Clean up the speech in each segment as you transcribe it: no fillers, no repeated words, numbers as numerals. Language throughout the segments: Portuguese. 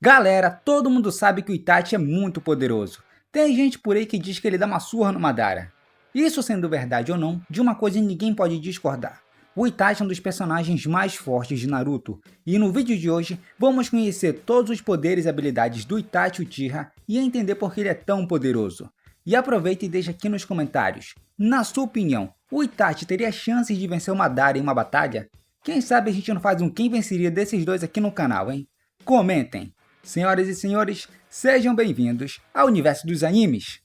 Galera, todo mundo sabe que o Itachi é muito poderoso. Tem gente por aí que diz que ele dá uma surra no Madara. Isso sendo verdade ou não, de uma coisa ninguém pode discordar. O Itachi é um dos personagens mais fortes de Naruto, e no vídeo de hoje vamos conhecer todos os poderes e habilidades do Itachi Uchiha e entender por que ele é tão poderoso. E aproveita e deixa aqui nos comentários, na sua opinião, o Itachi teria chances de vencer o Madara em uma batalha? Quem sabe a gente não faz um quem venceria desses dois aqui no canal, hein? Comentem! Senhoras e senhores, sejam bem-vindos ao universo dos animes!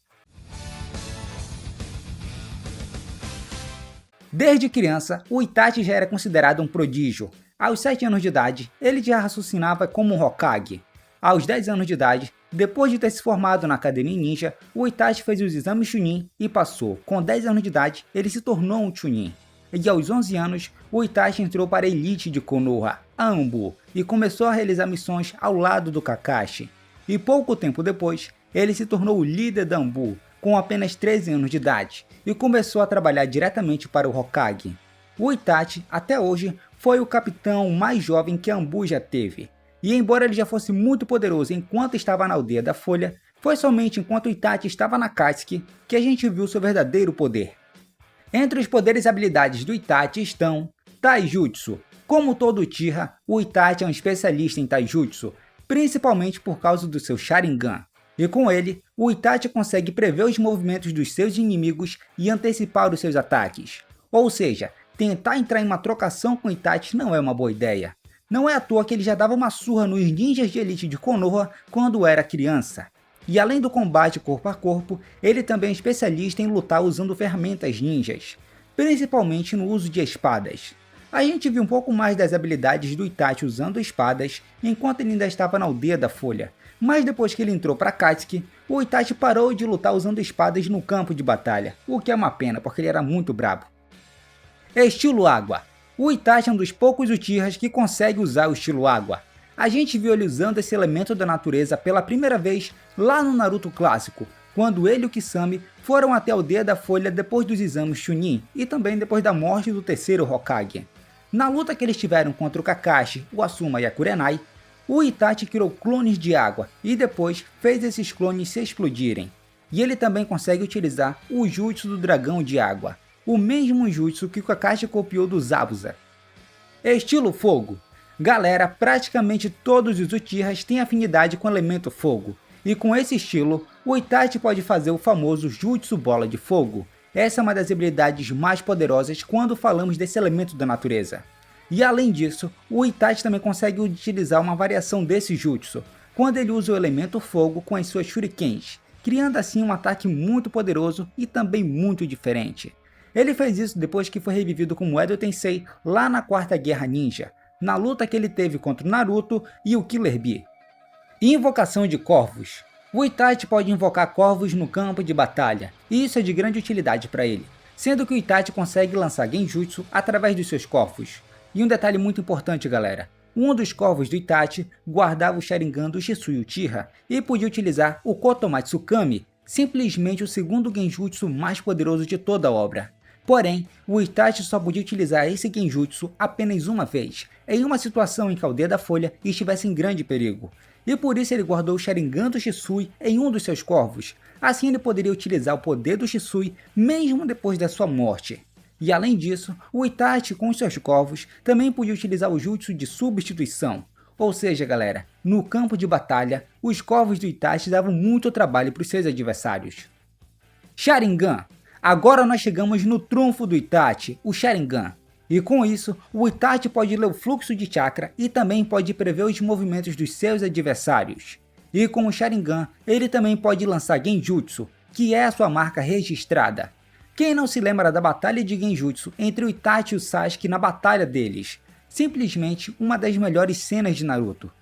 Desde criança, o Itachi já era considerado um prodígio. Aos 7 anos de idade, ele já raciocinava como um Hokage. Aos 10 anos de idade, depois de ter se formado na Academia Ninja, o Itachi fez os exames Chunin e passou. Com 10 anos de idade, ele se tornou um Chunin. E aos 11 anos, o Itachi entrou para a elite de Konoha, a Anbu, e começou a realizar missões ao lado do Kakashi. E pouco tempo depois, ele se tornou o líder da Anbu, com apenas 13 anos de idade, e começou a trabalhar diretamente para o Hokage. O Itachi, até hoje, foi o capitão mais jovem que a Anbu já teve. E embora ele já fosse muito poderoso enquanto estava na Aldeia da Folha, foi somente enquanto o Itachi estava na Katsuki que a gente viu seu verdadeiro poder. Entre os poderes e habilidades do Itachi estão Taijutsu. Como todo Uchiha, o Itachi é um especialista em Taijutsu, principalmente por causa do seu Sharingan. E com ele, o Itachi consegue prever os movimentos dos seus inimigos e antecipar os seus ataques. Ou seja, tentar entrar em uma trocação com o Itachi não é uma boa ideia. Não é à toa que ele já dava uma surra nos ninjas de elite de Konoha quando era criança. E além do combate corpo a corpo, ele também é especialista em lutar usando ferramentas ninjas, principalmente no uso de espadas. A gente viu um pouco mais das habilidades do Itachi usando espadas enquanto ele ainda estava na Aldeia da Folha, mas depois que ele entrou para Katsuki, o Itachi parou de lutar usando espadas no campo de batalha, o que é uma pena porque ele era muito brabo. Estilo Água. O Itachi é um dos poucos Uchihas que consegue usar o estilo Água. A gente viu ele usando esse elemento da natureza pela primeira vez lá no Naruto clássico, quando ele e o Kisame foram até a Aldeia da Folha depois dos exames Chunin e também depois da morte do terceiro Hokage. Na luta que eles tiveram contra o Kakashi, o Asuma e a Kurenai, o Itachi criou clones de água e depois fez esses clones se explodirem. E ele também consegue utilizar o Jutsu do Dragão de Água, o mesmo Jutsu que o Kakashi copiou do Zabuza. Estilo Fogo. Galera, praticamente todos os Uchihas têm afinidade com o elemento fogo, e com esse estilo, o Itachi pode fazer o famoso Jutsu Bola de Fogo. Essa é uma das habilidades mais poderosas quando falamos desse elemento da natureza. E além disso, o Itachi também consegue utilizar uma variação desse Jutsu, quando ele usa o elemento fogo com as suas shurikens, criando assim um ataque muito poderoso e também muito diferente. Ele fez isso depois que foi revivido como Edo Tensei lá na Quarta Guerra Ninja, na luta que ele teve contra o Naruto e o Killer Bee. Invocação de Corvos. O Itachi pode invocar corvos no campo de batalha, e isso é de grande utilidade para ele, sendo que o Itachi consegue lançar Genjutsu através dos seus corvos. E um detalhe muito importante, galera, um dos corvos do Itachi guardava o Sharingan do Shisui Uchiha e podia utilizar o Kotomatsu Kami, simplesmente o segundo Genjutsu mais poderoso de toda a obra. Porém, o Itachi só podia utilizar esse Genjutsu apenas uma vez, em uma situação em que a Aldeia da Folha estivesse em grande perigo. E por isso ele guardou o Sharingan do Shisui em um dos seus corvos. Assim ele poderia utilizar o poder do Shisui mesmo depois da sua morte. E além disso, o Itachi com os seus corvos também podia utilizar o Jutsu de substituição. Ou seja, galera, no campo de batalha, os corvos do Itachi davam muito trabalho para os seus adversários. Sharingan. Agora nós chegamos no trunfo do Itachi, o Sharingan. E com isso, o Itachi pode ler o fluxo de chakra e também pode prever os movimentos dos seus adversários. E com o Sharingan, ele também pode lançar Genjutsu, que é a sua marca registrada. Quem não se lembra da batalha de Genjutsu entre o Itachi e o Sasuke na batalha deles? Simplesmente uma das melhores cenas de Naruto.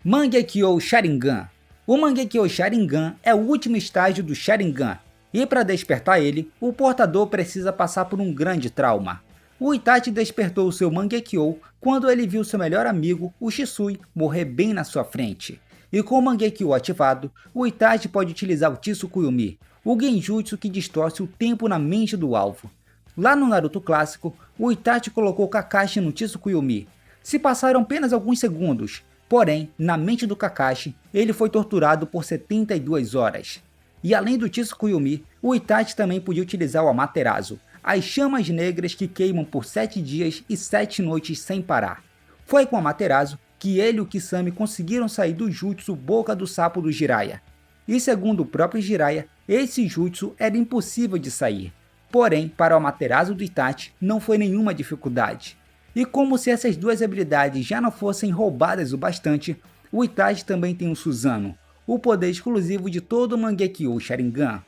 Mangekyo Sharingan. O Mangekyo Sharingan é o último estágio do Sharingan. E para despertar ele, o portador precisa passar por um grande trauma. O Itachi despertou o seu Mangekyo quando ele viu seu melhor amigo, o Shisui, morrer bem na sua frente. E com o Mangekyo ativado, o Itachi pode utilizar o Tsukuyomi, o Genjutsu que distorce o tempo na mente do alvo. Lá no Naruto clássico, o Itachi colocou Kakashi no Tsukuyomi. Se passaram apenas alguns segundos, Porém, na mente do Kakashi, ele foi torturado por 72 horas. E além do Tsukuyomi, o Itachi também podia utilizar o Amaterasu, as chamas negras que queimam por 7 dias e 7 noites sem parar. Foi com o Amaterasu que ele e o Kisame conseguiram sair do jutsu Boca do Sapo do Jiraiya. E segundo o próprio Jiraiya, esse jutsu era impossível de sair. Porém, para o Amaterasu do Itachi não foi nenhuma dificuldade. E como se essas duas habilidades já não fossem roubadas o bastante, o Itachi também tem o Susanoo, o poder exclusivo de todo o Mangekyo Sharingan.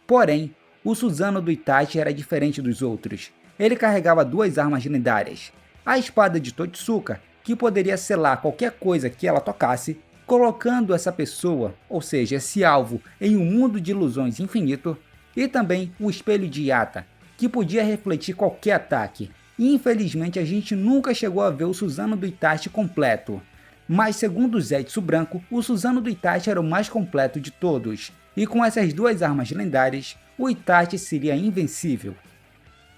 Porém, o Susanoo do Itachi era diferente dos outros. Ele carregava duas armas lendárias. A espada de Totsuka, que poderia selar qualquer coisa que ela tocasse, colocando essa pessoa, ou seja, esse alvo, em um mundo de ilusões infinito, e também o espelho de Yata, que podia refletir qualquer ataque. E infelizmente a gente nunca chegou a ver o Susanoo do Itachi completo. Mas segundo o Zetsu Branco, o Susanoo do Itachi era o mais completo de todos, e com essas duas armas lendárias, o Itachi seria invencível.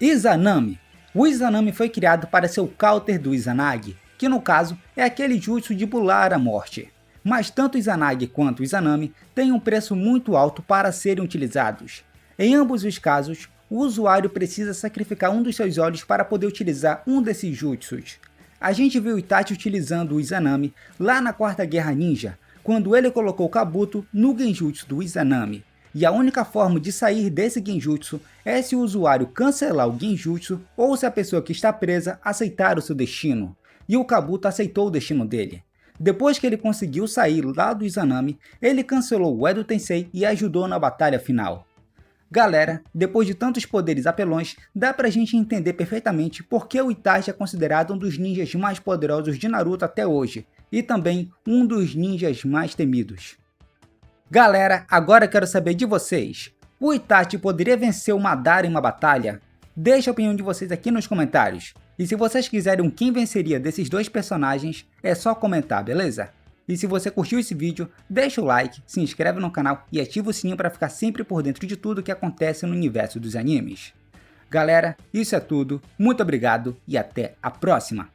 Izanami. O Izanami foi criado para ser o counter do Izanagi, que no caso é aquele jutsu de pular a morte. Mas tanto o Izanagi quanto o Izanami têm um preço muito alto para serem utilizados. Em ambos os casos, o usuário precisa sacrificar um dos seus olhos para poder utilizar um desses jutsus. A gente viu Itachi utilizando o Izanami lá na Quarta Guerra Ninja, quando ele colocou Kabuto no genjutsu do Izanami. E a única forma de sair desse genjutsu é se o usuário cancelar o genjutsu ou se a pessoa que está presa aceitar o seu destino. E o Kabuto aceitou o destino dele. Depois que ele conseguiu sair lá do Izanami, ele cancelou o Edo Tensei e ajudou na batalha final. Galera, depois de tantos poderes apelões, dá pra gente entender perfeitamente por que o Itachi é considerado um dos ninjas mais poderosos de Naruto até hoje, e também um dos ninjas mais temidos. Galera, agora eu quero saber de vocês. O Itachi poderia vencer o Madara em uma batalha? Deixa a opinião de vocês aqui nos comentários. E se vocês quiserem quem venceria desses dois personagens, é só comentar, beleza? E se você curtiu esse vídeo, deixa o like, se inscreve no canal e ativa o sininho para ficar sempre por dentro de tudo que acontece no universo dos animes. Galera, isso é tudo, muito obrigado e até a próxima!